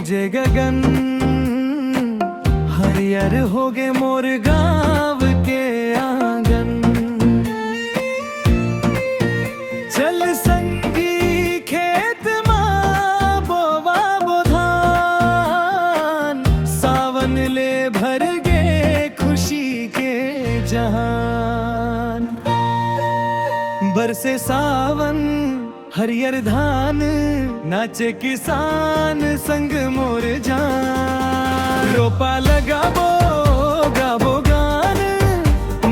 गूंजे गगन, हरियर हो गे मोर गाँव के आंगन। चल संगी खेत माँ बोवा बोधान, सावन ले भर गे खुशी के जहान। बरसे सावन हरियर धान, नाचे किसान संग मोर जान। रोपा लगाबो गाबो गान,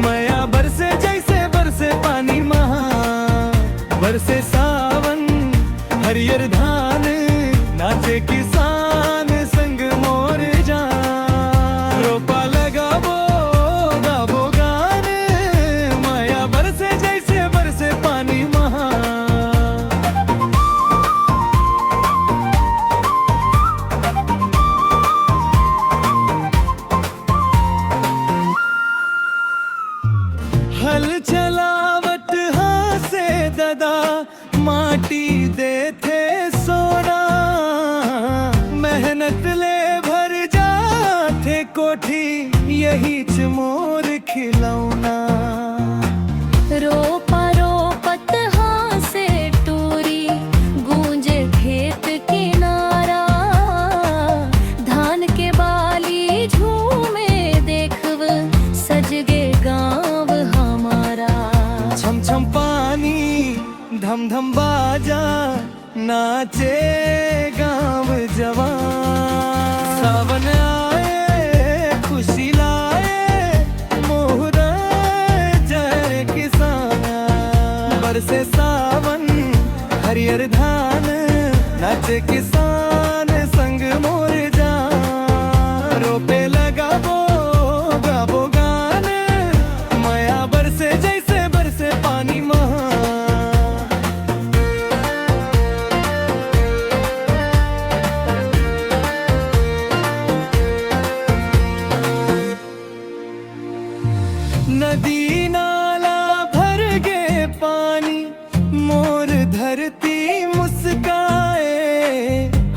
मया बरसे जैसे बरसे पानी महा। बरसे सावन हरियर धान, नाचे किसान संग मोर जान। रोपा लगाबो गाबो गान, मया बरसे जैसे बरसे पानी महा। हल चलावत हासे ददा, माटी दे थे सोना। मेहनत ले भर जाते कोठी, यही च मोर खिलौना। रोपा रोपत हासे टूरी, गूंजे खेत किनारा। धान के बाली झूमे देखव, सज गे गाँव हमारा। छम छम पानी धम धम बाजा, नाचे गाँव जवान। सावन आए खुशी लाए, मोहरा जय किसान। बरसे सावन हरियर धान, नाचे किसान संग मोर जान। रोपे लगाबो गाबो गान, मया बरसे जैसे बरसे पानी महा। नदी नाला भर गे पानी, मोर धरती मुस्काए।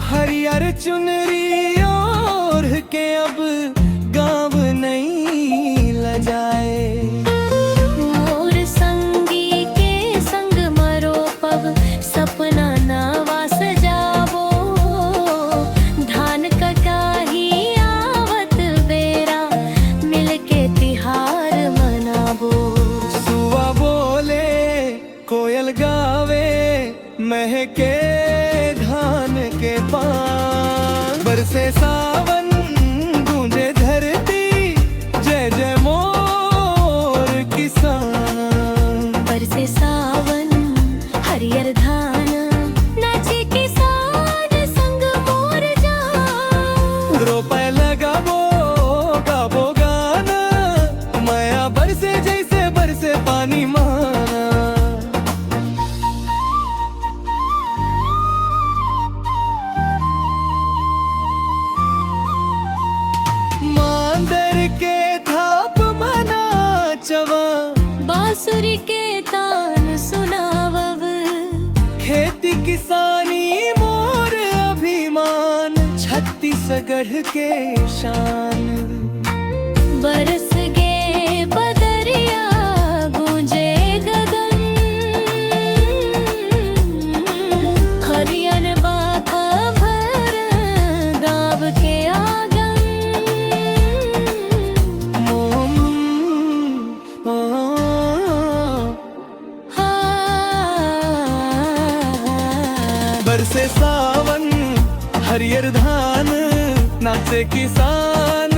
हरियर चुनरी ओढ़ के अब गाँव नहीं लजाए। मोर संगी के संग मरो पब, सपना नवा सजाबो। धान कटाही आवत बेरा, मिलके तिहार मनाबो। सुआ बोले कोयल गावे, महके धान के पान। बरसे सावन गूंजे धरती, जय जय मोर किसान। बरसे सावन हरियर धान, नाचे किसान संग मोर जान। रोपा लगाबो गाबो गान, मया बरसे जैसे बरसे पानी माना। मांदर के थाप मना चवा, बांसुरी के तान सुनावब। खेती किसानी मोर अभिमान, छत्तीसगढ़ के शान। बरस गे बदरिया, गूंजे गगन। हरियर बाखा भर गाँव के आंगन। बरसे सावन हरियर धान, नाचे किसान